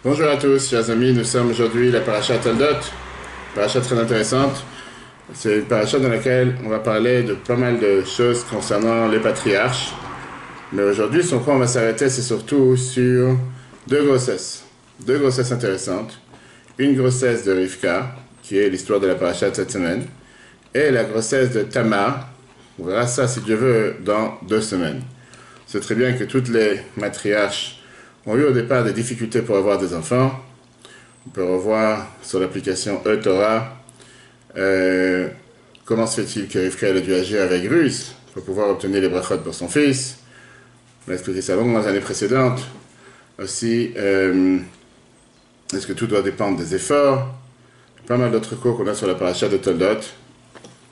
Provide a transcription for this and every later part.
Bonjour à tous, chers amis, nous sommes aujourd'hui la paracha Toldot, paracha très intéressante. C'est une paracha dans laquelle on va parler de pas mal de choses concernant les patriarches. Mais aujourd'hui, sur quoi on va s'arrêter, c'est surtout sur deux grossesses intéressantes. Une grossesse de Rivka, qui est l'histoire de la paracha de cette semaine, et la grossesse de Tamar. On verra ça, si Dieu veut, dans 2 semaines. C'est très bien que toutes les matriarches ont eu au départ des difficultés pour avoir des enfants. On peut revoir sur l'application E-Torah comment se fait-il que Rivka a dû agir avec ruse pour pouvoir obtenir les brachot pour son fils. On a expliqué ça longuement dans les années précédentes. Aussi, est-ce que tout doit dépendre des efforts? Pas mal d'autres cours qu'on a sur la paracha de Toldot.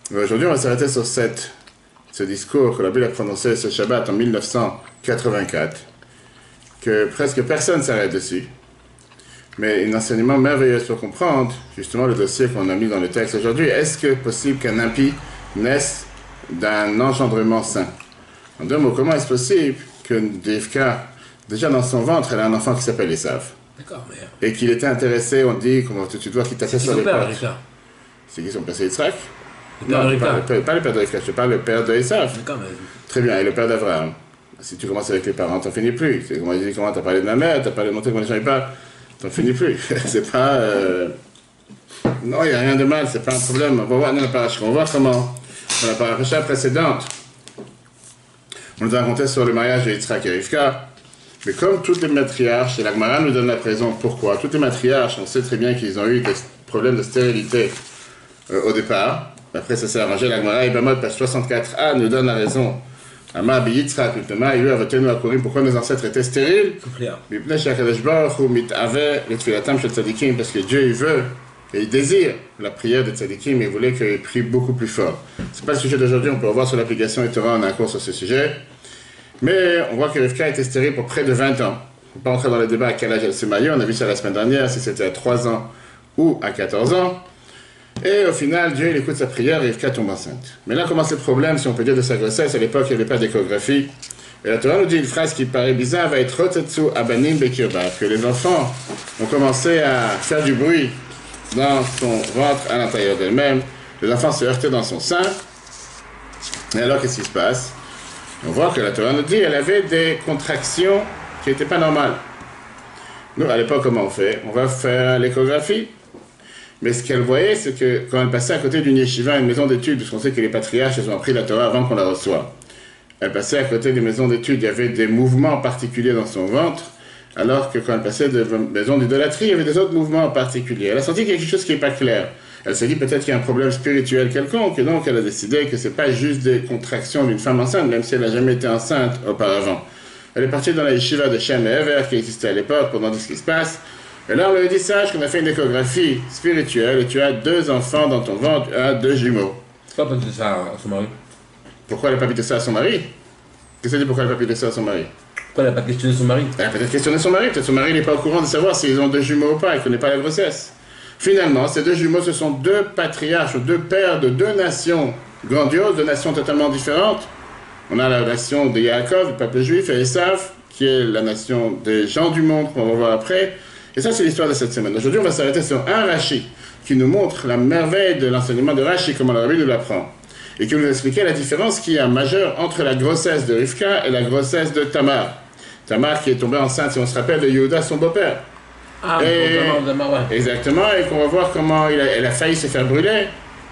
Mais aujourd'hui, on va s'arrêter sur ce discours que la Bible a prononcé ce Shabbat en 1984. Que presque personne s'arrête dessus. Mais un enseignement merveilleux pour comprendre justement le dossier qu'on a mis dans le texte aujourd'hui. Est-ce que possible qu'un impie naisse d'un engendrement saint? En 2 mots, comment est-ce possible que Rivka, déjà dans son ventre, elle a un enfant qui s'appelle Esav? D'accord, mais... Et qu'il était intéressé, on dit, comment tu dois qu'il tapait sur les portes. C'est qui son père, c'est Yitzhak? Le père de Rivka. Pas le père de Rivka, je parle le père de Esav. D'accord, mais... Très bien, et le père d'Abraham. Si tu commences avec les parents, t'en finis plus. C'est comme on dit, comment t'as parlé de ma mère, t'as parlé de montrer comment les gens y parlent, t'en finis plus. C'est pas... Non, il n'y a rien de mal, c'est pas un problème. On va voir dans la paracha. On va voir comment, dans la paracha précédente, on nous a raconté sur le mariage de Yitzhak et Rivka. Mais comme toutes les matriarches, et la Gemara nous donne la raison pourquoi, toutes les matriarches, on sait très bien qu'ils ont eu des problèmes de stérilité au départ. Après, ça s'est arrangé. La Gemara, Ibamot, page 64a, nous donne la raison. Ama bi Yitzhak ultema yu avatenu akorim, pourquoi nos ancêtres étaient stériles? Mipnei she'akadosh baruch hu mit'aveh letfilatam shel tzadikim, parce que Dieu il veut et il désire la prière des tzadikim et il voulait qu'il prie beaucoup plus fort. C'est pas le sujet d'aujourd'hui, on peut revoir sur l'application eTorah, on a un cours sur ce sujet. Mais on voit que Rivka était stérile pour près de 20 ans. On ne va pas entrer dans le débat à quel âge elle s'est mariée, on a vu ça la semaine dernière, si c'était à 3 ans ou à 14 ans. Et au final, Dieu il écoute sa prière et Rivka tombe enceinte. Mais là commence le problème, si on peut dire, de sa grossesse. À l'époque, il n'y avait pas d'échographie. Et la Torah nous dit une phrase qui paraît bizarre, va être rotetsu abanim bekirba, que les enfants ont commencé à faire du bruit dans son ventre à l'intérieur d'elle-même. Les enfants se heurtaient dans son sein. Et alors, qu'est-ce qui se passe? On voit que la Torah nous dit qu'elle avait des contractions qui n'étaient pas normales. Nous, à l'époque, comment on fait? On va faire l'échographie. Mais ce qu'elle voyait, c'est que quand elle passait à côté d'une yeshiva, une maison d'études, parce qu'on sait que les patriarches, ils ont appris la Torah avant qu'on la reçoive. Elle passait à côté d'une maison d'études, il y avait des mouvements particuliers dans son ventre, alors que quand elle passait de maison d'idolâtrie, il y avait des autres mouvements particuliers. Elle a senti quelque chose qui n'est pas clair. Elle s'est dit peut-être qu'il y a un problème spirituel quelconque, et donc elle a décidé que ce n'est pas juste des contractions d'une femme enceinte, même si elle n'a jamais été enceinte auparavant. Elle est partie dans la yeshiva de Shem et Ever, qui existait à l'époque, pour demander ce qui se passe. Et là, on lui a dit, sache qu'on a fait une échographie spirituelle et tu as 2 enfants dans ton ventre, tu as 2 jumeaux. Pourquoi elle n'a pas dit ça à son mari? Pourquoi elle n'a pas dit ça à son mari? Qu'est-ce que dit pourquoi elle n'a pas dit ça à son mari? Pourquoi elle n'a pas questionné son mari? Elle a peut-être questionné son mari, peut-être son mari n'est pas au courant de savoir s'ils ont 2 jumeaux ou pas, il ne connaît pas la grossesse. Finalement, ces 2 jumeaux, ce sont 2 patriarches, 2 pères de 2 nations grandioses, 2 nations totalement différentes. On a la nation de Yaakov, le peuple juif, et Esav, qui est la nation des gens du monde, qu'on va voir après. Et ça, c'est l'histoire de cette semaine. Aujourd'hui, on va s'arrêter sur un Rashi qui nous montre la merveille de l'enseignement de Rashi, comment la Rabbi nous l'apprend, et qui nous explique la différence qu'il y a majeure entre la grossesse de Rivka et la grossesse de Tamar. Tamar qui est tombée enceinte, si on se rappelle, de Yehuda, son beau-père. Ah, Tamar, ouais. Exactement, et qu'on va voir comment elle a failli se faire brûler,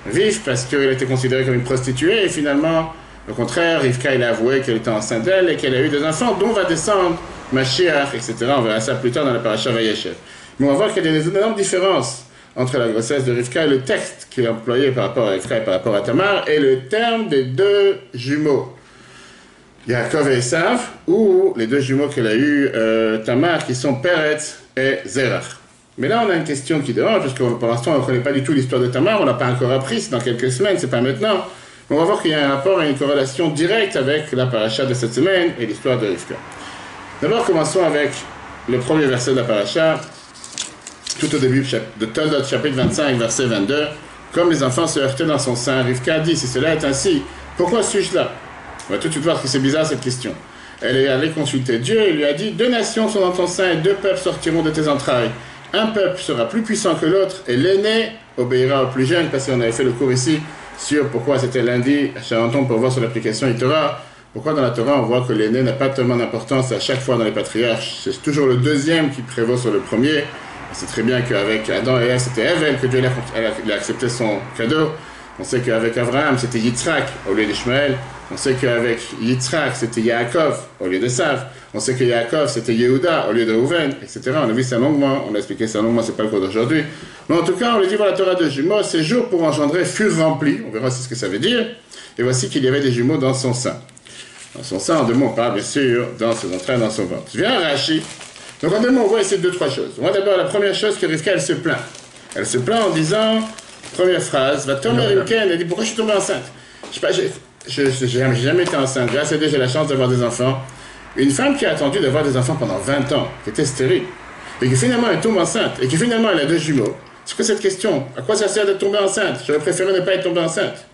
vif, parce qu'elle était considérée comme une prostituée, et finalement, au contraire, Rivka, elle a avoué qu'elle était enceinte d'elle et qu'elle a eu des enfants dont va descendre Mashiach, etc. On verra ça plus tard dans la paracha Vayeshev. Mais on va voir qu'il y a des énormes différences entre la grossesse de Rivka et le texte qui est employé par rapport à Rivka et par rapport à Tamar, et le terme des 2 jumeaux, Yaakov et Esav, ou les 2 jumeaux qu'elle a eu, Tamar, qui sont Peretz et Zerach. Mais là, on a une question qui dérange, parce que pour l'instant, on ne connaît pas du tout l'histoire de Tamar, on n'a pas encore appris, c'est dans quelques semaines, c'est pas maintenant. Mais on va voir qu'il y a un rapport et une corrélation directe avec la paracha de cette semaine et l'histoire de Rivka. D'abord, commençons avec le premier verset de la paracha, tout au début de Toldot, chapitre 25, verset 22. Comme les enfants se heurtaient dans son sein, Rivka dit, si cela est ainsi, pourquoi suis-je là? On va tout de suite voir que c'est bizarre cette question. Elle est allée consulter Dieu et lui a dit, 2 nations sont dans ton sein et 2 peuples sortiront de tes entrailles. Un peuple sera plus puissant que l'autre et l'aîné obéira au plus jeune, parce qu'on avait fait le cours ici sur pourquoi c'était lundi, à Charenton pour voir sur l'application Torah. Pourquoi dans la Torah on voit que l'aîné n'a pas tellement d'importance à chaque fois dans les patriarches. C'est toujours le deuxième qui prévaut sur le premier. C'est très bien qu'avec Adam et Ève, c'était Ève que Dieu a accepté son cadeau. On sait qu'avec Abraham, c'était Yitzhak au lieu d'Ishmaël. On sait qu'avec Yitzhak, c'était Yaakov au lieu de Sav. On sait que Yaakov, c'était Yehuda au lieu de Reuven, etc. On a vu ça longuement, on a expliqué ça longuement, c'est pas le cours d'aujourd'hui. Mais en tout cas, on le dit dans la Torah de jumeaux, ces jours pour engendrer furent remplis. On verra ce que ça veut dire. Et voici qu'il y avait des jumeaux dans son sein. Dans son sein, en 2 mots, on parle bien sûr dans ses entrailles, dans son ventre. Viens Rachi. Donc en 2 mots, on voit ici 2-3 choses. On voit d'abord la première chose que Rivka, elle se plaint. Elle se plaint en disant, première phrase, va tomber Rimken, elle dit pourquoi je suis tombée enceinte. Je n'ai jamais été enceinte. Grâce à Dieu, j'ai la chance d'avoir des enfants. Une femme qui a attendu d'avoir des enfants pendant 20 ans, qui était stérile, et qui finalement elle tombe enceinte, et qui finalement elle a 2 jumeaux. C'est quoi cette question? À quoi ça sert d'être tombée enceinte? J'aurais préféré ne pas être tombée enceinte.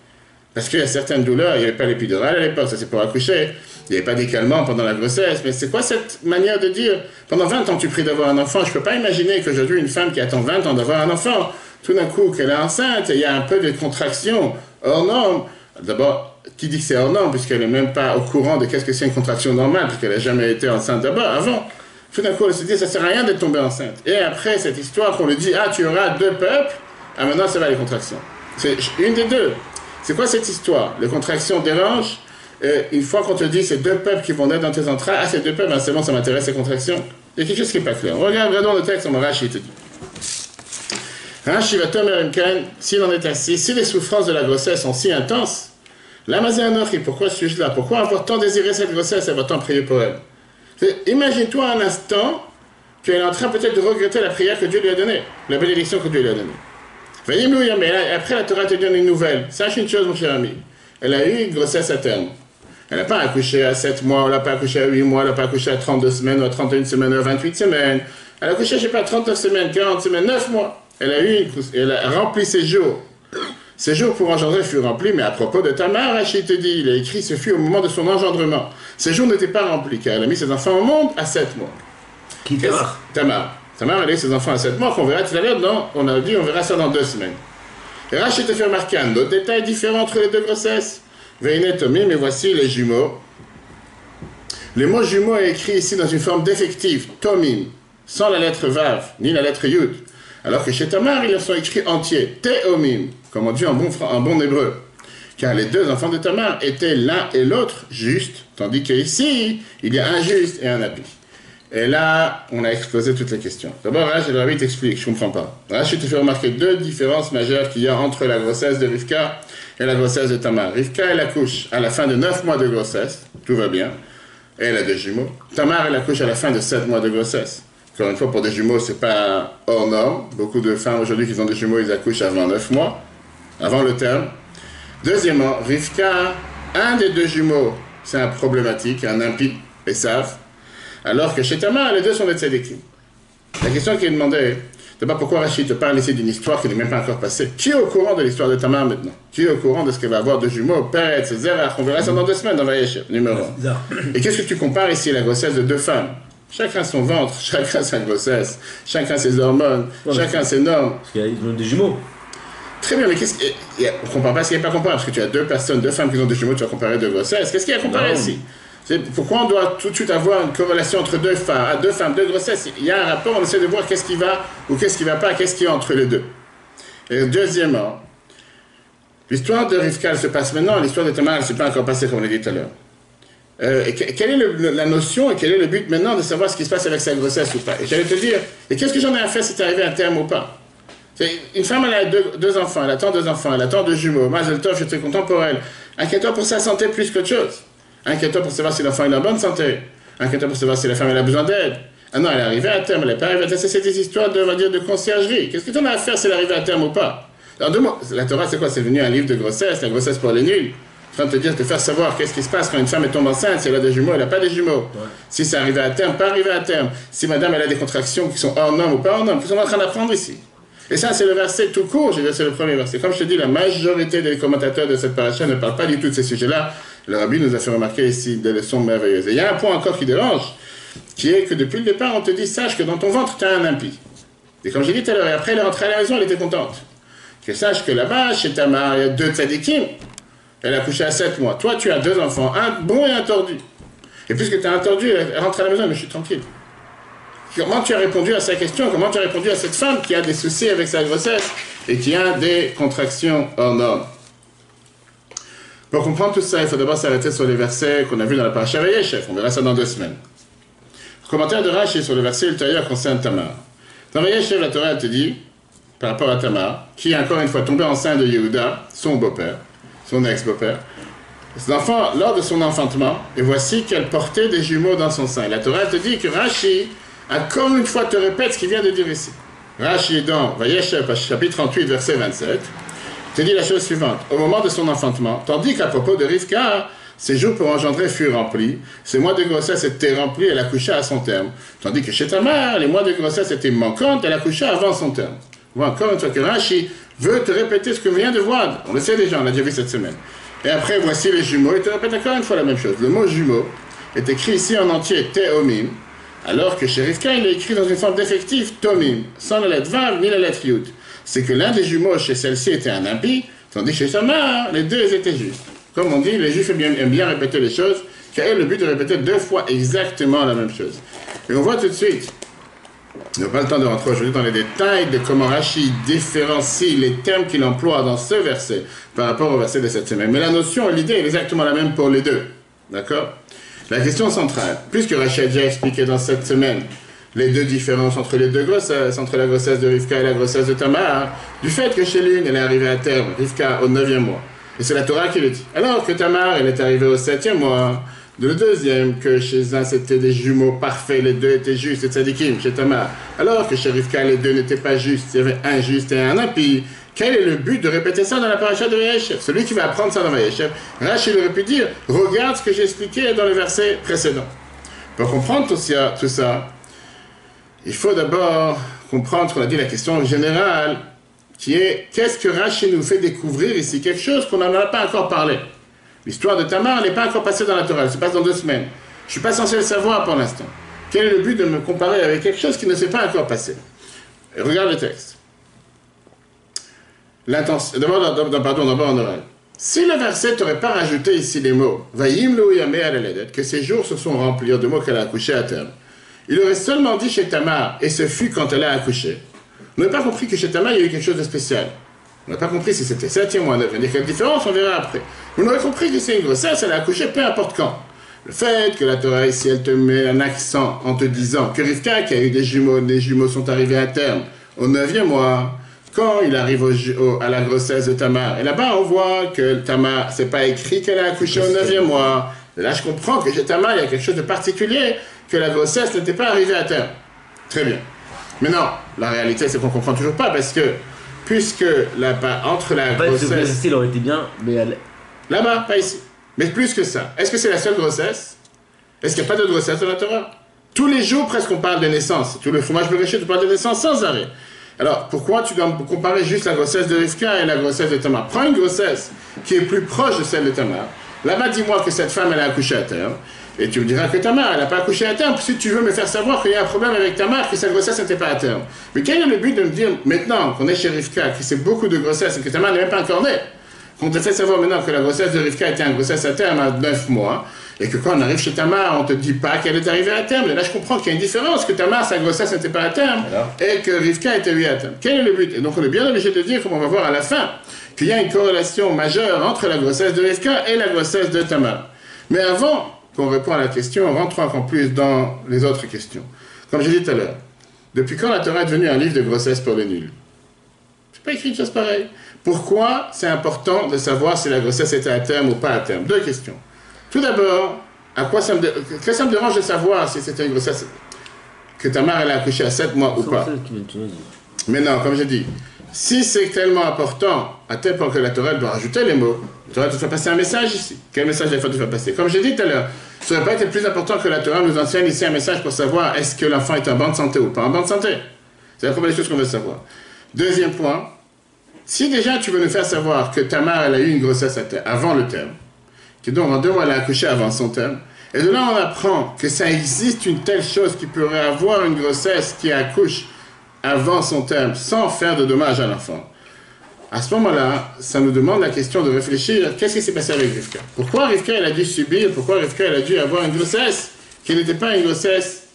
Parce qu'il y a certaines douleurs, il n'y avait pas l'épidurale à l'époque, ça c'est pour accoucher. Il n'y avait pas des calmants pendant la grossesse. Mais c'est quoi cette manière de dire, pendant 20 ans tu pries d'avoir un enfant? Je ne peux pas imaginer qu'aujourd'hui une femme qui attend 20 ans d'avoir un enfant, tout d'un coup qu'elle est enceinte, et il y a un peu de contraction hors norme. D'abord, qui dit que c'est hors norme, puisqu'elle n'est même pas au courant de qu'est-ce que c'est une contraction normale, puisqu'elle n'a jamais été enceinte d'abord, avant. Tout d'un coup, elle se dit, ça ne sert à rien d'être tombée enceinte. Et après, cette histoire qu'on lui dit, ah, tu auras 2 peuples, ah, maintenant, ça va les contractions. C'est une des deux. C'est quoi cette histoire? Les contractions dérangent. Une fois qu'on te dit, c'est 2 peuples qui vont naître dans tes entrailles, ah, c'est 2 peuples, ben, c'est bon, ça m'intéresse, ces contractions. Il y a quelque chose qui n'est pas clair. Regardons le texte, on va Rashi te dit. Rashi va tomber s'il en est ainsi, si les souffrances de la grossesse sont si intenses, Lamazéanochi, pourquoi suis-je là? Pourquoi avoir tant désiré cette grossesse et avoir tant prié pour elle? Imagine-toi un instant qu'elle est en train peut-être de regretter la prière que Dieu lui a donnée, la bénédiction que Dieu lui a donnée. Mais après la Torah te donne une nouvelle. Sache une chose, mon cher ami. Elle a eu une grossesse à terme. Elle n'a pas accouché à 7 mois, elle n'a pas accouché à 8 mois, elle n'a pas accouché à 32 semaines, ou à 31 semaines, ou à 28 semaines. Elle a accouché, je ne sais pas, 39 semaines, 40 semaines, 9 mois. Elle a rempli ses jours. Ces jours pour engendrer furent remplis, mais à propos de Tamar, Rachid te dit, il a écrit, ce fut au moment de son engendrement. Ces jours n'étaient pas remplis, car elle a mis ses enfants au monde à 7 mois. Qui Tamar? Tamar, elle a eu ses enfants à 7 mois, qu'on verra tout à l'heure, on a dit, on verra ça dans 2 semaines. Et Rachid te fait remarquer un autre détail différent entre les 2 grossesses. Veinet Tomim, mais voici les jumeaux. Le mot jumeau est écrit ici dans une forme défective, Tomim, sans la lettre Vav, ni la lettre Yud. Alors que chez Tamar, ils sont écrits entiers, Teomim, comme on dit en bon hébreu. Car les 2 enfants de Tamar étaient l'un et l'autre justes, tandis qu'ici, il y a un juste et un impie. Et là, on a exposé toutes les questions. D'abord, Rachid le Rabbi t'explique, je ne comprends pas. Rachid te fait remarquer 2 différences majeures qu'il y a entre la grossesse de Rivka et la grossesse de Tamar. Rivka, elle accouche à la fin de 9 mois de grossesse, tout va bien, et elle a 2 jumeaux. Tamar, elle accouche à la fin de 7 mois de grossesse. Encore une fois, pour des jumeaux, c'est pas hors norme. Beaucoup de femmes aujourd'hui qui ont des jumeaux, ils accouchent avant 9 mois, avant le terme. Deuxièmement, Rivka, un des 2 jumeaux, c'est un problématique, un impie, Esav. Alors que chez Tamar, les 2 sont des tzadikim. La question qui est demandée, d'abord pourquoi Rachid te parle ici d'une histoire qui n'est même pas encore passée? Qui est au courant de l'histoire de Tamar maintenant? Qui est au courant de ce qu'elle va avoir de jumeaux? Pérez, Zerach, on verra ça dans 2 semaines dans Vayeshev, numéro 1. Et qu'est-ce que tu compares ici à la grossesse de 2 femmes? Chacun son ventre, chacun sa grossesse, chacun ses hormones, chacun ses normes. Parce qu'ils ont des jumeaux. Très bien, mais qu'est-ce qu'il y a? On ne comprend pas ce qui n'est pas comparable, parce que tu as 2 personnes, 2 femmes qui ont des jumeaux, tu vas comparer 2 grossesses. Qu'est-ce qu'il y a à comparer ici? Pourquoi on doit tout de suite avoir une corrélation entre 2 femmes, 2 grossesses? Il y a un rapport, on essaie de voir qu'est-ce qui va ou qu'est-ce qui ne va pas, qu'est-ce qu'il y a entre les 2. Et deuxièmement, l'histoire de Rivka se passe maintenant, l'histoire de Tamar ne s'est pas encore passée comme on l'a dit tout à l'heure. Quelle est la notion et quel est le but maintenant de savoir ce qui se passe avec sa grossesse ou pas? Et j'allais te dire, et qu'est-ce que j'en ai à faire si c'est arrivé à terme ou pas? Une femme, elle a 2 enfants, elle attend 2 enfants, elle attend 2 jumeaux, Mazel Tov, je suis très content pour elle. Inquiète-toi pour sa santé plus qu'autre chose. Inquiète-toi pour savoir si l'enfant est en bonne santé. Inquiète-toi pour savoir si la femme elle a besoin d'aide. Ah non, elle est arrivée à terme, elle n'est pas arrivée à terme. C'est des histoires de, on va dire, de conciergerie. Qu'est-ce que tu en as à faire si elle est arrivée à terme ou pas? Alors, 2 mots. La Torah, c'est quoi? C'est devenu un livre de grossesse, la grossesse pour les nuls. En train de te dire, te faire savoir qu'est-ce qui se passe quand une femme tombe enceinte, si elle a des jumeaux, elle n'a pas des jumeaux. Ouais. Si c'est arrivé à terme, pas arrivé à terme. Si madame, elle a des contractions qui sont hors normes ou pas hors normes. Qu'est-ce qu'on est en train d'apprendre ici? Et ça, c'est le verset tout court, c'est le premier verset. Comme je te dis, la majorité des commentateurs de cette paracha ne parlent pas du tout de ces sujets-là. Le rabbi nous a fait remarquer ici des leçons merveilleuses. Et il y a un point encore qui dérange, qui est que depuis le départ, on te dit, sache que dans ton ventre, tu as un impie. Et comme j'ai dit tout à l'heure, et après elle est rentrée à la maison, elle était contente. Que sache que là-bas, chez Tamar, il y a 2 tzadikim. Elle a couché à 7 mois. Toi, tu as 2 enfants, un bon et un tordu. Et puisque tu as un tordu, elle rentre à la maison, mais je suis tranquille. Comment tu as répondu à sa question? Comment tu as répondu à cette femme qui a des soucis avec sa grossesse et qui a des contractions hors normes? Pour comprendre tout ça, il faut d'abord s'arrêter sur les versets qu'on a vus dans la paracha Vayeshev. On verra ça dans 2 semaines. Le commentaire de Rashi sur le verset ultérieur concerne Tamar. Dans Vayeshev, la Torah te dit, par rapport à Tamar, qui est encore une fois tombée enceinte de Yehuda, son beau-père, son ex-beau-père, l'enfant, lors de son enfantement, et voici qu'elle portait des jumeaux dans son sein. Et la Torah te dit que Rashi, encore une fois, te répète ce qu'il vient de dire ici. Rashi, dans Vayeshev, chapitre 38, verset 27, te dit la chose suivante. Au moment de son enfantement, tandis qu'à propos de Rivka, ses jours pour engendrer furent remplis, ses mois de grossesse étaient remplis, elle accoucha à son terme. Tandis que chez Tamar, les mois de grossesse étaient manquantes, elle accoucha avant son terme. Voilà, encore une fois que Rashi veut te répéter ce que vient de voir. On le sait déjà, on l'a déjà vu cette semaine. Et après, voici les jumeaux, il te répète encore une fois la même chose. Le mot jumeau est écrit ici en entier, Teomim, alors que chez Rivka, il est écrit dans une forme d'effectif, Tomim, sans la lettre Vav ni la lettre Yud. C'est que l'un des jumeaux chez celle-ci était un impie, tandis que chez Tamar, les 2 étaient justes. Comme on dit, les Juifs aiment bien répéter les choses, car le but de répéter 2 fois exactement la même chose. Et on voit tout de suite, on n'a pas le temps de rentrer aujourd'hui dans les détails de comment Rashi différencie les termes qu'il emploie dans ce verset par rapport au verset de cette semaine. Mais la notion, l'idée est exactement la même pour les 2. D'accord? La question centrale, puisque Rashi a déjà expliqué dans cette semaine les 2 différences entre les 2 grossesses, entre la grossesse de Rivka et la grossesse de Tamar, du fait que chez l'une, elle est arrivée à terme, Rivka, au 9e mois. Et c'est la Torah qui le dit. Alors que Tamar, elle est arrivée au 7e mois. De le 2e, que chez un, c'était des jumeaux parfaits, les 2 étaient justes, et tzadikim, chez Tamar. Alors que chez Rivka, les 2 n'étaient pas justes, il y avait un juste et un impie. Quel est le but de répéter ça dans la paracha de Vayeshev? Celui qui va apprendre ça dans Vayeshev, Rashi aurait pu dire, regarde ce que j'ai expliqué dans le verset précédent. Pour comprendre tout ça, il faut d'abord comprendre, on a dit la question générale, qui est, qu'est-ce que Rashi nous fait découvrir ici? Quelque chose qu'on n'en a pas encore parlé. L'histoire de Tamar n'est pas encore passée dans la Torah, elle se passe dans 2 semaines. Je ne suis pas censé le savoir pour l'instant. Quel est le but de me comparer avec quelque chose qui ne s'est pas encore passé? Et regarde le texte. D'abord en oral. Si le verset n'aurait pas rajouté ici les mots « Vayim lo yameh al aledet » que ces jours se sont remplis de mots qu'elle a accouché à terme, il aurait seulement dit chez Tamar « et ce fut quand elle a accouché ». On n'a pas compris que chez Tamar il y a eu quelque chose de spécial. On n'a pas compris si c'était 7e ou 9e. Il y a quelle différence, on verra après. On aurait compris que c'est une grossesse, elle a accouché peu importe quand. Le fait que la Torah ici, elle te met un accent en te disant que Rivka, qui a eu des jumeaux sont arrivés à terme au 9e mois, quand il arrive à la grossesse de Tamar. Et là-bas, on voit que Tamar, c'est pas écrit qu'elle a accouché au 9e mois. Et là, je comprends que chez Tamar, il y a quelque chose de particulier, que la grossesse n'était pas arrivée à terme. Très bien. Mais non, la réalité, c'est qu'on comprend toujours pas, parce que, puisque là-bas, entre la grossesse... Ce style aurait été bien, mais elle... Là-bas, pas ici. Mais plus que ça. Est-ce que c'est la seule grossesse? Est-ce qu'il n'y a pas de grossesse dans la Torah? Tous les jours, presque, on parle de naissance. Tout le fromage bereshit, tu parles de naissance sans arrêt. Alors, pourquoi tu dois comparer juste la grossesse de Rivka et la grossesse de Tamar? Prends une grossesse qui est plus proche de celle de Tamar. Là-bas, dis-moi que cette femme, elle a accouché à terme. Et tu me diras que Tamar, elle n'a pas accouché à terme. Si tu veux me faire savoir qu'il y a un problème avec Tamar, que sa grossesse n'était pas à terme. Mais quel est le but de me dire, maintenant qu'on est chez Rivka, que c'est beaucoup de grossesse et que Tamar n'est même pas encore née, qu'on te fait savoir maintenant que la grossesse de Rivka était une grossesse à terme à 9 mois, et que quand on arrive chez Tamar, on ne te dit pas qu'elle est arrivée à terme. Et là, je comprends qu'il y a une différence, que Tamar, sa grossesse n'était pas à terme, et que Rivka était lui à terme. Quel est le but? Et donc, on est bien obligé de dire, comme on va voir à la fin, qu'il y a une corrélation majeure entre la grossesse de Rivka et la grossesse de Tamar. Mais avant qu'on réponde à la question, rentrons encore plus dans les autres questions. Comme j'ai dit tout à l'heure, depuis quand la Torah est devenue un livre de grossesse pour les nuls? C'est pas écrit une chose pareille. Pourquoi c'est important de savoir si la grossesse était à terme ou pas à terme? 2 questions. Tout d'abord, qu'est-ce que ça me dérange de savoir si c'était une grossesse que Tamar elle a accouché à 7 mois ou pas? Mais non, comme je dis, si c'est tellement important, à tel point que la Torah doit rajouter les mots, la Torah te fait passer un message ici. Quel message elle faut te faire passer? Comme j'ai dit tout à l'heure, ça n'aurait pas été plus important que la Torah nous enseigne ici un message pour savoir est-ce que l'enfant est en bonne santé ou pas en bonne santé. C'est la première chose qu'on veut savoir. Deuxième point, si déjà tu veux nous faire savoir que Tamar elle a eu une grossesse avant le terme, que donc en 2 mois elle a accouché avant son terme, et de là on apprend que ça existe une telle chose qui pourrait avoir une grossesse qui accouche avant son terme sans faire de dommages à l'enfant. À ce moment-là, ça nous demande la question de réfléchir, qu'est-ce qui s'est passé avec Rivka? Pourquoi Rivka elle a dû subir, pourquoi Rivka elle a dû avoir une grossesse qui n'était pas une grossesse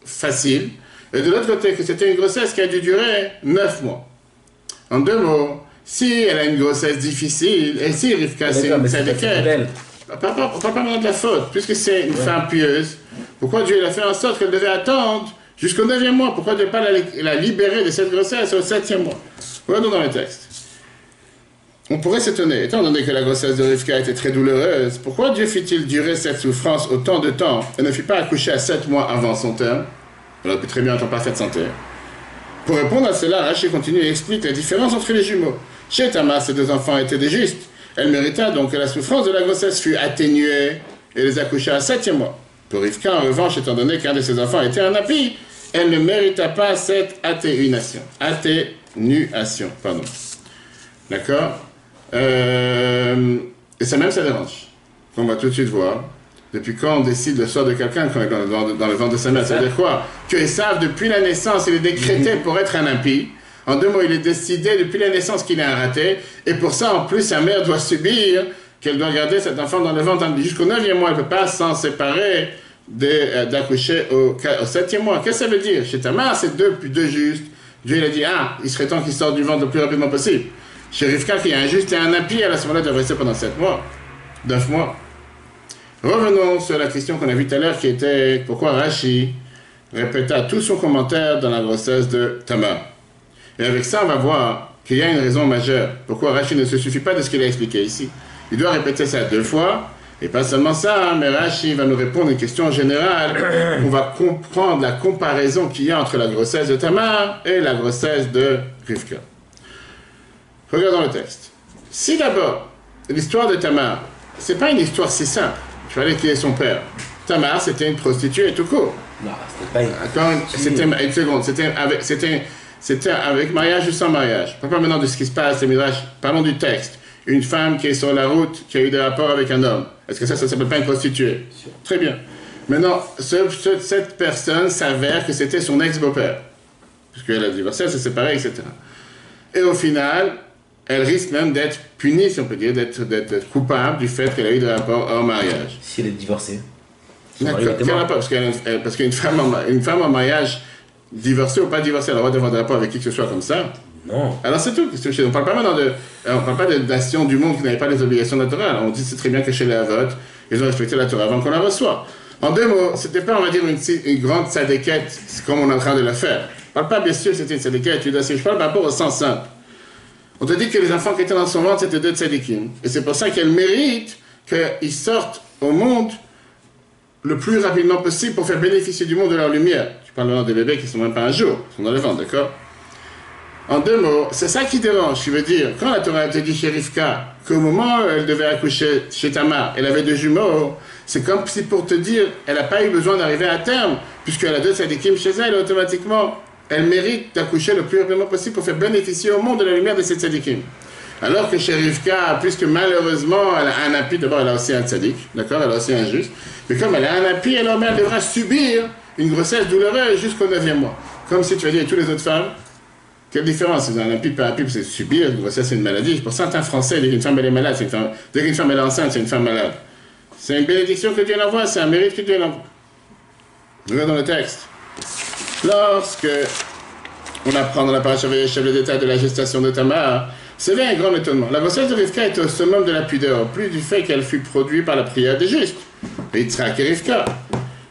facile, et de l'autre côté que c'était une grossesse qui a dû durer 9 mois. En 2 mots, si elle a une grossesse difficile, et si Rivka c'est une tzadékette, on ne parle pas maintenant de la faute, puisque c'est une femme pieuse, pourquoi Dieu a fait en sorte qu'elle devait attendre jusqu'au 9e mois? Pourquoi Dieu n'a pas la libérer de cette grossesse au 7e mois? Regardons dans le texte. On pourrait s'étonner, étant donné que la grossesse de Rivka était très douloureuse, pourquoi Dieu fit-il durer cette souffrance autant de temps et ne fit pas accoucher à 7 mois avant son terme? On aurait pu très bien être en parfaite santé. Pour répondre à cela, Rashi continue et explique la différence entre les jumeaux. Chez Tamar, ces 2 enfants étaient des justes. Elle mérita donc que la souffrance de la grossesse fût atténuée et les accoucha à 7e mois. Pour Rivka, en revanche, étant donné qu'un de ses enfants était un impie, elle ne mérita pas cette atténuation. Atténuation, pardon. D'accord? Et ça même, ça dérange. On va tout de suite voir. Depuis quand on décide le sort de quelqu'un quand il est dans le ventre de sa mère? Ça veut dire quoi? Que Esav, depuis la naissance, il est décrété pour être un impie. En 2 mots, il est décidé depuis la naissance qu'il est un raté. Et pour ça, en plus, sa mère doit subir qu'elle doit garder cet enfant dans le ventre jusqu'au 9e mois. Elle ne peut pas s'en séparer d'accoucher au 7e mois. Qu'est-ce que ça veut dire? Chez Tamar, c'est 2 plus 2 justes. Dieu il a dit, il serait temps qu'il sorte du ventre le plus rapidement possible. Chez Rivka, qui est injuste et un impie, à ce moment-là, devrait rester pendant 7 mois, 9 mois. Revenons sur la question qu'on a vue tout à l'heure, qui était pourquoi Rashi répéta tout son commentaire dans la grossesse de Tamar. Et avec ça, on va voir qu'il y a une raison majeure pourquoi Rashi ne se suffit pas de ce qu'il a expliqué ici. Il doit répéter ça 2 fois, et pas seulement ça, mais Rashi va nous répondre à une question générale. On va comprendre la comparaison qu'il y a entre la grossesse de Tamar et la grossesse de Rivka. Regardons le texte. Si d'abord, l'histoire de Tamar, c'est pas une histoire si simple. Il fallait qu'il ait son père. Tamar, c'était une prostituée tout court. Non, c'était pas une seconde. C'était avec mariage ou sans mariage. On ne parle pas maintenant de ce qui se passe, les Midrash. Parlons du texte. Une femme qui est sur la route, qui a eu des rapports avec un homme. Est-ce que ça ne s'appelle pas une prostituée? Très bien. Maintenant, cette personne s'avère que c'était son ex-beau-père. Puisqu'elle a divorcé, elle s'est séparée, etc. Et au final, elle risque même d'être punie, si on peut dire, d'être coupable du fait qu'elle a eu des rapports hors mariage. Si elle est divorcée. D'accord. Quel rapport? Parce qu'une femme en mariage, divorcée ou pas divorcée, elle a le droit d'avoir des rapports avec qui que ce soit comme ça. Non. Alors c'est tout. On ne parle pas maintenant on parle pas de nations du monde qui n'avaient pas les obligations naturelles. On dit c'est très bien que chez les Avot, ils ont respecté la Torah avant qu'on la reçoive. En 2 mots, c'était pas, on va dire, une grande tzadékette comme on est en train de la faire. Je ne parle pas, bien sûr, c'était une tzadékette. Je parle par rapport au sens simple. On te dit que les enfants qui étaient dans son ventre, c'était 2 tzadikim. Et c'est pour ça qu'elle mérite qu'ils sortent au monde le plus rapidement possible pour faire bénéficier du monde de leur lumière. Je parle maintenant des bébés qui ne sont même pas un jour, ils sont dans le ventre, d'accord? En 2 mots, c'est ça qui dérange. Je veux dire, quand la Torah te dit chez Rivka qu'au moment où elle devait accoucher chez Tamar, elle avait 2 jumeaux, c'est comme si pour te dire, elle n'a pas eu besoin d'arriver à terme, puisqu'elle a 2 tzadikim chez elle, automatiquement, elle mérite d'accoucher le plus rapidement possible pour faire bénéficier au monde de la lumière de ces tzadikim. Alors que chez Rivka, puisque malheureusement elle a un impie, d'abord elle a aussi un tzadik, d'accord, elle a aussi un juste, mais comme elle a un impie, alors elle devra subir une grossesse douloureuse jusqu'au 9e mois. Comme si tu vas dire à toutes les autres femmes, quelle différence, c'est un impie, pas un impie, c'est subir, une grossesse c'est une maladie. Pour certains Français, dès qu'une femme elle est malade, dès qu'une femme elle est enceinte, c'est une femme malade. C'est une bénédiction que Dieu l'envoie, c'est un mérite que Dieu l'envoie. Regardons le texte. Lorsque on apprend dans la paracha Vayeshev le détail de la gestation de Tamar, c'est bien un grand étonnement. La grossesse de Rivka est au summum de la pudeur, plus du fait qu'elle fut produite par la prière des justes, Yitzhak et Rivka,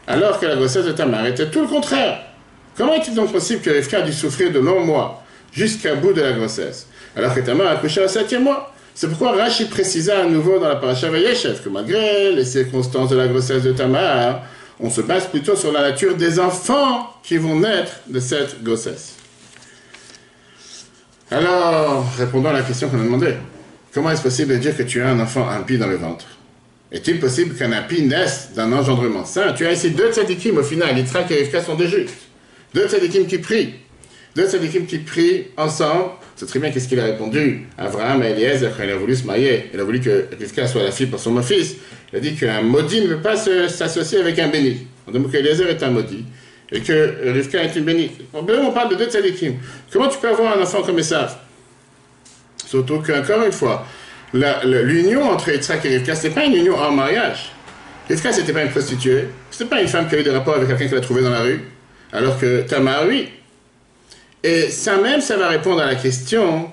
alors que la grossesse de Tamar était tout le contraire. Comment est-il donc possible que Rivka a dû souffrir de longs mois jusqu'à bout de la grossesse, alors que Tamar a accouché au 7e mois? C'est pourquoi Rashi précisa à nouveau dans la paracha Vayeshev que malgré les circonstances de la grossesse de Tamar, on se base plutôt sur la nature des enfants qui vont naître de cette grossesse. Alors, répondons à la question qu'on a demandé. Comment est-ce possible de dire que tu as un enfant impie dans le ventre? Est-il possible qu'un impie naisse d'un engendrement saint? Tu as ici 2 tzadikim au final, Yitzhak et Rivka sont 2 justes. 2 tzadikim qui prient. 2 tzadikim qui prient ensemble C'est très bien qu'est-ce qu'il a répondu à Abraham et Eliezer quand il a voulu se marier. Il a voulu que Rivka soit la fille pour son fils. Il a dit qu'un maudit ne veut pas s'associer avec un béni. Donc Eliezer est un maudit et que Rivka est une bénie. On parle de deux tzadikim. Comment tu peux avoir un enfant comme Esav? Surtout qu'encore une fois, l'union entre Yitzhak et Rivka, ce n'est pas une union hors mariage. Rivka, ce n'était pas une prostituée. Ce n'était pas une femme qui a eu des rapports avec quelqu'un qu'elle a trouvé dans la rue. Alors que Tamar, oui. Et ça même, ça va répondre à la question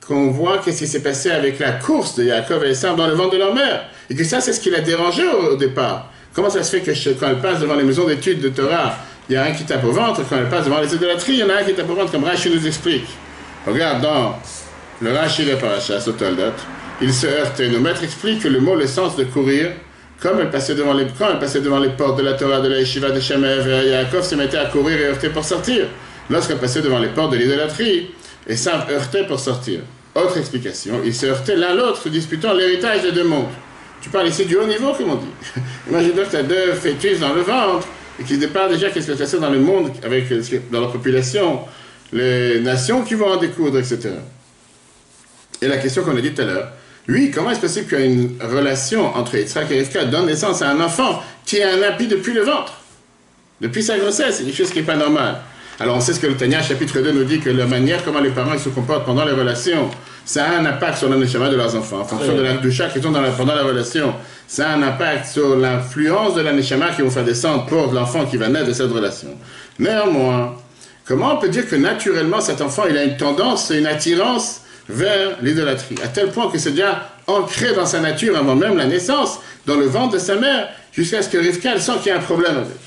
qu'on voit qu'est-ce qui s'est passé avec la course de Yaakov et Esav dans le ventre de leur mère. Et que ça, c'est ce qui l'a dérangé au départ. Comment ça se fait que quand elle passe devant les maisons d'études de Torah, il y a un qui tape au ventre, quand elle passe devant les idolâtries, il y en a un qui tape au ventre, comme Rashi nous explique. Regarde dans le Rashi de Parashat, Sotoldot, il se heurtait. Nos maîtres expliquent que le mot, le sens de courir, quand elle passait devant les portes de la Torah, de la Yeshiva de Shemev, et Yaakov se mettait à courir et heurter pour sortir. Lorsqu'elle passait devant les portes de l'idolâtrie, Esav heurtait pour sortir. Autre explication, ils se heurtaient l'un l'autre, se disputant l'héritage des deux mondes. Tu parles ici du haut niveau, comme on dit. Imagine-toi que tu as deux fœtus dans le ventre, et qu'ils départent déjà qu'est-ce qui se passe dans le monde, dans la population, les nations qui vont en découdre, etc. Et la question qu'on a dit tout à l'heure, oui, comment est-ce possible qu'il y ait une relation entre Yitzhak et Rivka donne naissance à un enfant qui est un impie depuis le ventre, depuis sa grossesse? C'est quelque chose qui n'est pas normal. Alors on sait ce que le Tanya, chapitre 2, nous dit que la manière comment les parents se comportent pendant les relations, ça a un impact sur le neshama de leurs enfants, en fonction de la doucha qu'ils ont pendant la relation. Ça a un impact sur l'influence de la neshama qu'ils vont faire descendre pour l'enfant qui va naître de cette relation. Néanmoins, comment on peut dire que naturellement cet enfant il a une tendance, une attirance vers l'idolâtrie, à tel point que c'est déjà ancré dans sa nature avant même la naissance, dans le ventre de sa mère, jusqu'à ce que Rivka sent qu'il y a un problème avec.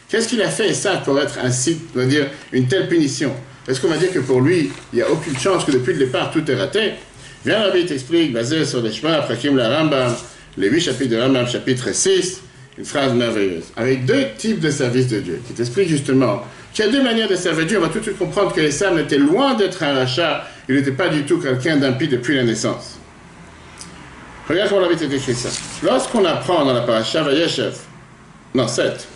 Qu'est-ce qu'il a fait, Esav, pour être ainsi, on va dire, une telle punition? Est-ce qu'on va dire que pour lui, il n'y a aucune chance que depuis le départ, tout est raté? Viens, Rabbi t'explique, basé sur les chemins, Prakim la Rambam, les 8 chapitres de Rambam, chapitre 6, une phrase merveilleuse, avec deux types de services de Dieu, qui t'explique justement qu'il y a deux manières de servir Dieu. On va tout de suite comprendre que Esav était loin d'être un rachat, il n'était pas du tout quelqu'un d'impie depuis la naissance. Regarde comment Rabbi t'écrit ça. Lorsqu'on apprend dans la paracha Vayeshev, non, 7,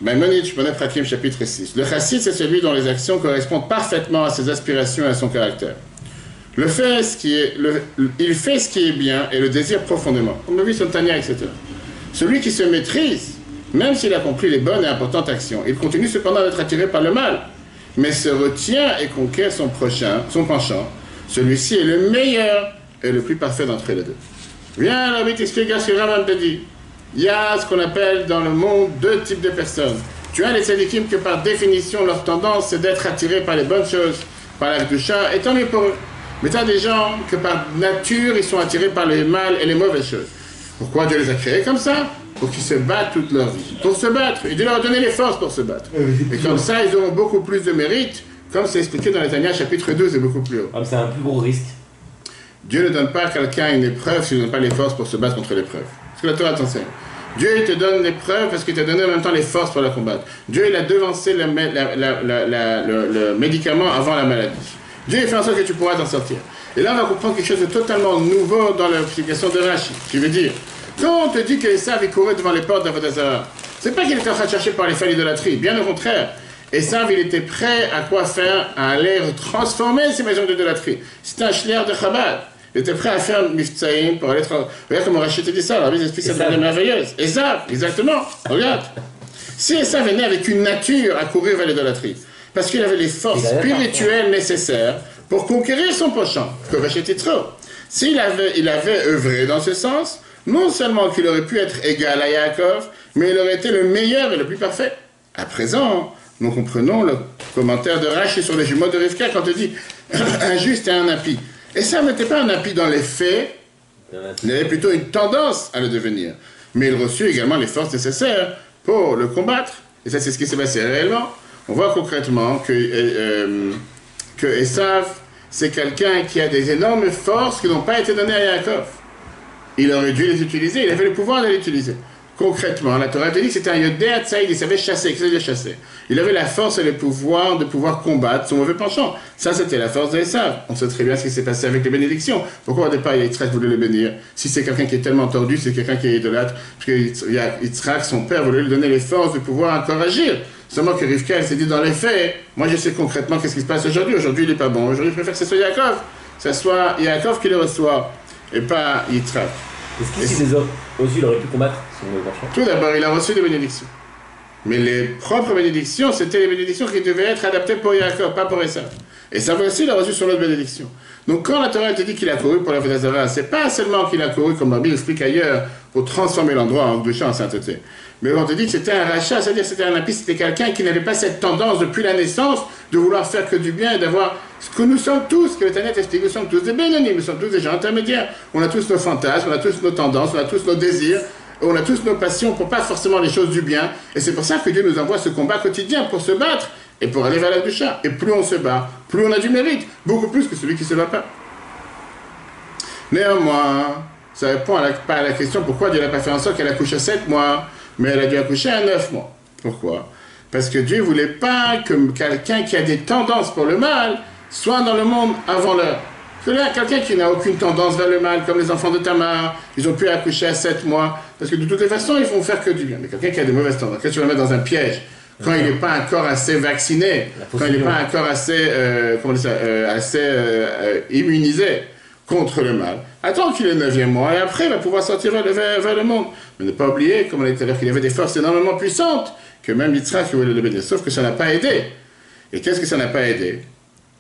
Maïmonide, Shmoné Prakim, chapitre 6. Le chassid, c'est celui dont les actions correspondent parfaitement à ses aspirations et à son caractère. Il fait ce qui est bien et le désire profondément. On l'a vu sur le Tanya, etc. Celui qui se maîtrise, même s'il accomplit les bonnes et importantes actions, il continue cependant d'être attiré par le mal, mais se retient et conquiert son penchant. Celui-ci est le meilleur et le plus parfait d'entre les deux. Viens, la vite explique ce que Rambam te dit. Il y a ce qu'on appelle dans le monde deux types de personnes. Tu as les tzadikim que par définition leur tendance c'est d'être attirés par les bonnes choses, par la kedusha, et tant mieux pour eux. Mais tu as des gens que par nature ils sont attirés par les mal et les mauvaises choses. Pourquoi Dieu les a créés comme ça? Pour qu'ils se battent toute leur vie. Pour se battre. Et Dieu leur a donné les forces pour se battre. Et comme ça ils auront beaucoup plus de mérite, comme c'est expliqué dans les Tanya chapitre 2, c'est beaucoup plus haut. C'est un plus gros risque. Dieu ne donne pas à quelqu'un une épreuve s'il ne donne pas les forces pour se battre contre l'épreuve. Parce que la Torah t'enseigne. Dieu il te donne l'épreuve parce qu'il t'a donné en même temps les forces pour la combattre. Dieu il a devancé le médicament avant la maladie. Dieu il fait en sorte que tu pourras t'en sortir. Et là on va comprendre quelque chose de totalement nouveau dans l'explication de Rashi. Je veux dire, quand on te dit que Esav il courait devant les portes d'Avodazara, c'est pas qu'il était en train de chercher par les faits l'idolâtrie, bien au contraire. Esav il était prêt à quoi faire? À aller transformer ces maisons d'idolâtrie. C'était un shliach de Chabad. Il était prêt à faire Miftsaïm pour aller... Regarde comment Rachid te dit ça, alors il explique cette manière merveilleuse. Esav, exactement, regarde. Si Esav est né avec une nature à courir vers l'idolâtrie, parce qu'il avait les forces spirituelles nécessaires pour conquérir son penchant, comme Rachid Yitro, s'il avait œuvré dans ce sens, non seulement qu'il aurait pu être égal à Yaakov, mais il aurait été le meilleur et le plus parfait. À présent, nous comprenons le commentaire de Rashi sur les jumeaux de Rivka quand il dit un juste et un impie. Et ça n'était pas un impie dans les faits, il avait plutôt une tendance à le devenir. Mais il reçut également les forces nécessaires pour le combattre. Et ça, c'est ce qui s'est passé réellement. On voit concrètement que Esav, c'est quelqu'un qui a des énormes forces qui n'ont pas été données à Yaakov. Il aurait dû les utiliser, il avait le pouvoir de les utiliser. Concrètement, la Torah te dit que c'était un Yodéa Tsaïd, il savait chasser, qu'est-ce qu'il chasser? Il avait la force et le pouvoir de pouvoir combattre son mauvais penchant. Ça, c'était la force d'Esav. On sait très bien ce qui s'est passé avec les bénédictions. Pourquoi au départ, Yitzhak voulait le bénir? Si c'est quelqu'un qui est tellement tordu, c'est quelqu'un qui est idolâtre. Parce que Yitzhak, son père, voulait lui donner les forces de pouvoir encore agir. Seulement que Rivka, elle s'est dit dans les faits, moi je sais concrètement qu'est-ce qui se passe aujourd'hui. Aujourd'hui, il n'est pas bon. Aujourd'hui, je préfère que ce soit Yaakov. Que ce soit Yaakov qui le reçoit et pas Yitzhak. Est-ce qu'ici, les hommes aussi, il aurait pu combattre son penchant? Tout d'abord, il a reçu des bénédictions. Mais les propres bénédictions, c'était les bénédictions qui devaient être adaptées pour Yaakov, pas pour Esav. Et ça aussi, il a reçu son autre bénédiction. Donc quand la Torah te dit qu'il a couru pour la Vodazara, c'est pas seulement qu'il a couru, comme la Bible explique ailleurs, pour transformer l'endroit en Gdusha, en sainteté. Mais on te dit que c'était un rachat, c'est-à-dire que c'était un impie, c'était quelqu'un qui n'avait pas cette tendance depuis la naissance de vouloir faire que du bien et d'avoir ce que nous sommes tous, que le Tanakh explique, nous sommes tous des bénénies, nous sommes tous des gens intermédiaires. On a tous nos fantasmes, on a tous nos tendances, on a tous nos désirs, on a tous nos passions pour pas forcément les choses du bien. Et c'est pour ça que Dieu nous envoie ce combat quotidien pour se battre et pour aller vers la Gdusha. Et plus on se bat, plus on a du mérite, beaucoup plus que celui qui ne se bat pas. Néanmoins, ça répond pas à la question pourquoi Dieu n'a pas fait en sorte qu'elle accouche à 7 mois, mais elle a dû accoucher à 9 mois. Pourquoi? Parce que Dieu ne voulait pas que quelqu'un qui a des tendances pour le mal soit dans le monde avant l'heure. Quelqu'un qui n'a aucune tendance vers le mal, comme les enfants de Tamar, ils ont pu accoucher à 7 mois, parce que de toutes les façons, ils vont faire que du bien. Mais quelqu'un qui a des mauvaises tendances, quand tu vas le mettre dans un piège, quand il n'est pas encore assez vacciné, quand il n'est pas encore assez, immunisé contre le mal, attends qu'il ait le 9e mois, et après il va pouvoir sortir vers le monde. Mais ne pas oublier, comme on a dit tout à l'heure, qu'il y avait des forces énormément puissantes, que même Yitzhak voulait le bénir, sauf que ça n'a pas aidé. Et qu'est-ce que ça n'a pas aidé?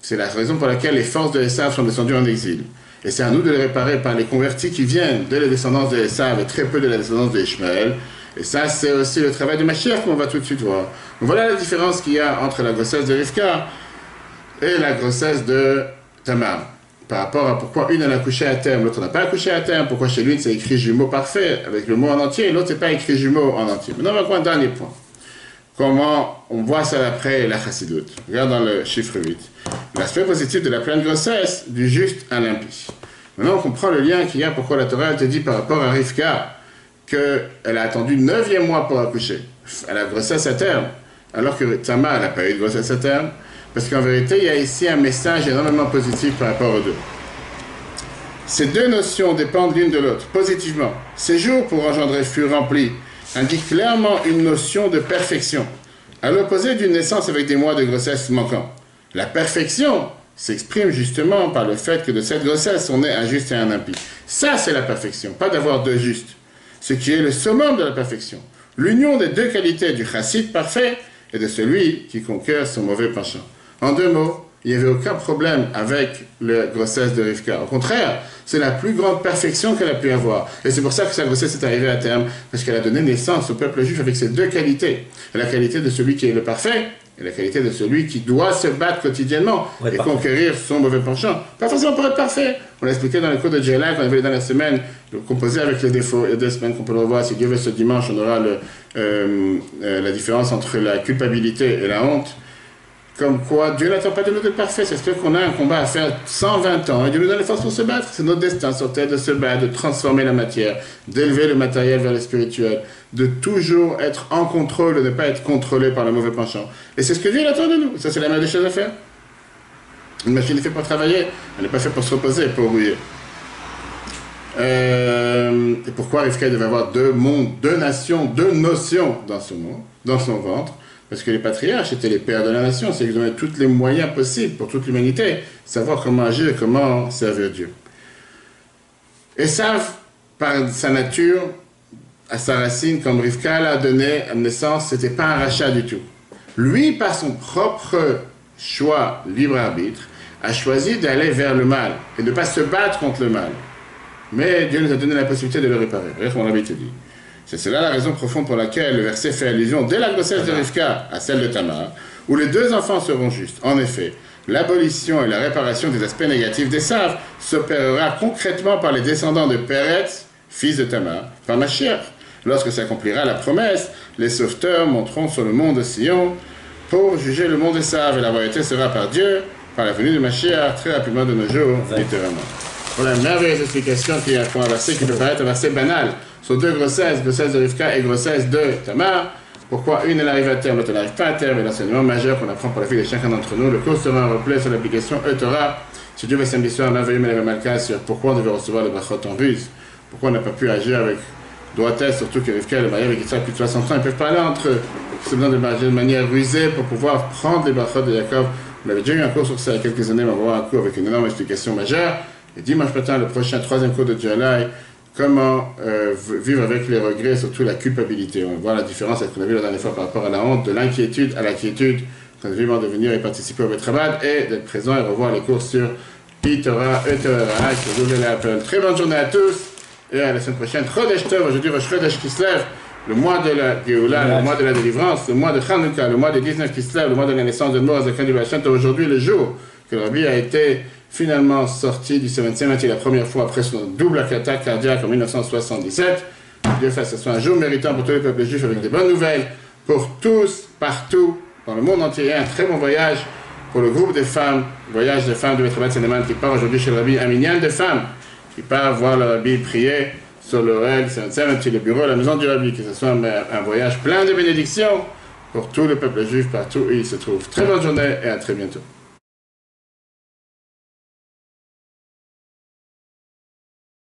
C'est la raison pour laquelle les forces de Esav sont descendues en exil. Et c'est à nous de les réparer par les convertis qui viennent de la descendance de Esav et très peu de la descendance d'Ishmaël. Et ça, c'est aussi le travail de Mashiach qu'on va tout de suite voir. Donc voilà la différence qu'il y a entre la grossesse de Rivka et la grossesse de Tamar. Par rapport à pourquoi une elle a accouché à terme, l'autre n'a pas accouché à terme, pourquoi chez l'une c'est écrit jumeau parfait avec le mot en entier, et l'autre c'est pas écrit jumeau en entier. Maintenant on va voir un dernier point. Comment on voit ça après la chassidoute. Regarde dans le chiffre 8. L'aspect positif de la pleine grossesse du juste à l'impie. Maintenant on comprend le lien qu'il y a pourquoi la Torah te dit par rapport à Rivka qu'elle a attendu 9e mois pour accoucher. Elle a grossesse à terme. Alors que Tamar n'a pas eu de grossesse à terme. Parce qu'en vérité, il y a ici un message énormément positif par rapport aux deux. Ces deux notions dépendent l'une de l'autre, positivement. Ces jours pour engendrer furent remplis indique clairement une notion de perfection, à l'opposé d'une naissance avec des mois de grossesse manquants. La perfection s'exprime justement par le fait que de cette grossesse, on est un juste et un impie. Ça, c'est la perfection, pas d'avoir deux justes. Ce qui est le summum de la perfection. L'union des deux qualités du chassid parfait et de celui qui conquiert son mauvais penchant. En deux mots, il n'y avait aucun problème avec la grossesse de Rivka. Au contraire, c'est la plus grande perfection qu'elle a pu avoir. Et c'est pour ça que sa grossesse est arrivée à terme, parce qu'elle a donné naissance au peuple juif avec ces deux qualités. La qualité de celui qui est le parfait, et la qualité de celui qui doit se battre quotidiennement et conquérir son mauvais penchant. Pas forcément pour être parfait. On l'a expliqué dans le cours de Djela, qu'on avait les dernières semaines, composé avec les défauts. Il y a 2 semaines qu'on peut le revoir. Si Dieu veut, ce dimanche, on aura la différence entre la culpabilité et la honte. Comme quoi, Dieu n'attend pas de nous d'être parfaits. C'est sûr qu'on a un combat à faire 120 ans. Et Dieu nous donne les forces pour se battre. C'est notre destin sur terre de se battre, de transformer la matière, d'élever le matériel vers le spirituel, de toujours être en contrôle, de ne pas être contrôlé par le mauvais penchant. Et c'est ce que Dieu attend de nous. Ça, c'est la meilleure des choses à faire. Une machine est faite pour travailler. Elle n'est pas faite pour se reposer, pour rouiller. Et pourquoi Rivka devait avoir 2 mondes, 2 nations, 2 notions dans son ventre? Parce que les patriarches étaient les pères de la nation, c'est qu'ils donnaient tous les moyens possibles pour toute l'humanité, savoir comment agir et comment servir Dieu. Esav, par sa nature, à sa racine, comme Rivka l'a donné à naissance, c'était pas un rachat du tout. Lui, par son propre choix, libre arbitre, a choisi d'aller vers le mal et de ne pas se battre contre le mal. Mais Dieu nous a donné la possibilité de le réparer. Regarde mon habitude dit. C'est là la raison profonde pour laquelle le verset fait allusion dès la grossesse de Rivka à celle de Tamar, où les 2 enfants seront justes. En effet, l'abolition et la réparation des aspects négatifs d'Esav s'opérera concrètement par les descendants de Péretz, fils de Tamar, par Mashiach. Lorsque s'accomplira la promesse, les sauveteurs monteront sur le mont de Sion pour juger le mont d'Esav, et la royauté sera par Dieu, par la venue de Mashiach, très rapidement de nos jours, littéralement. Voilà une merveilleuse explication qui a pour un verset qui peut paraître un verset banal. Sur 2 grossesses, grossesse de Rivka et grossesse de Tamar. Pourquoi une elle arrive à terme, l'autre n'arrive pas à terme, et l'enseignement majeur qu'on apprend pour la vie de chacun d'entre nous. Le cours sera un replay sur l'application Torah. Si Dieu veut samedi soir, merveilleux mais Malka sur pourquoi on devait recevoir le brachot en ruse, pourquoi on n'a pas pu agir avec droitesse, surtout que Rivka et le marié avec Yitzhak plus de 60 ans, ils peuvent parler entre eux. c'est besoin de manger de manière rusée pour pouvoir prendre les brachot de Yaakov. On avait déjà eu un cours sur ça il y a quelques années, mais on va voir un cours avec une énorme explication majeure. Et dimanche matin, le prochain, troisième cours de Jalai, comment vivre avec les regrets, surtout la culpabilité. On va voir la différence avec ce qu'on a vu la dernière fois par rapport à la honte, de l'inquiétude à la quiétude, quand vivement de venir et participer au Betrabad et d'être présent et revoir les cours sur Pitora, Etora, que vous l'appel. Très bonne journée à tous et à la semaine prochaine. Chodesh Tov, aujourd'hui Rosh Chodesh Kislev, le mois de la Géoula, le mois de la délivrance, le mois de Chanukah, le mois des 19 Kislev, le mois de la naissance de Mor Zakan du Baal Shem Tov. Aujourd'hui, le jour que le Rabbi a été finalement sorti du 7e la première fois après son double attaque cardiaque en 1977. Dieu fasse que ce soit un jour méritant pour tous les peuples juifs avec des bonnes nouvelles pour tous, partout, dans le monde entier. Un très bon voyage pour le groupe des femmes, voyage des femmes de Betrabad Seneman qui part aujourd'hui chez le Rabbi, un minyan de femmes qui part voir le Rabbi prier sur l'Orel, le bureau, la maison du Rabbi, que ce soit un voyage plein de bénédictions pour tout le peuple juif partout où il se trouve. Très bonne journée et à très bientôt.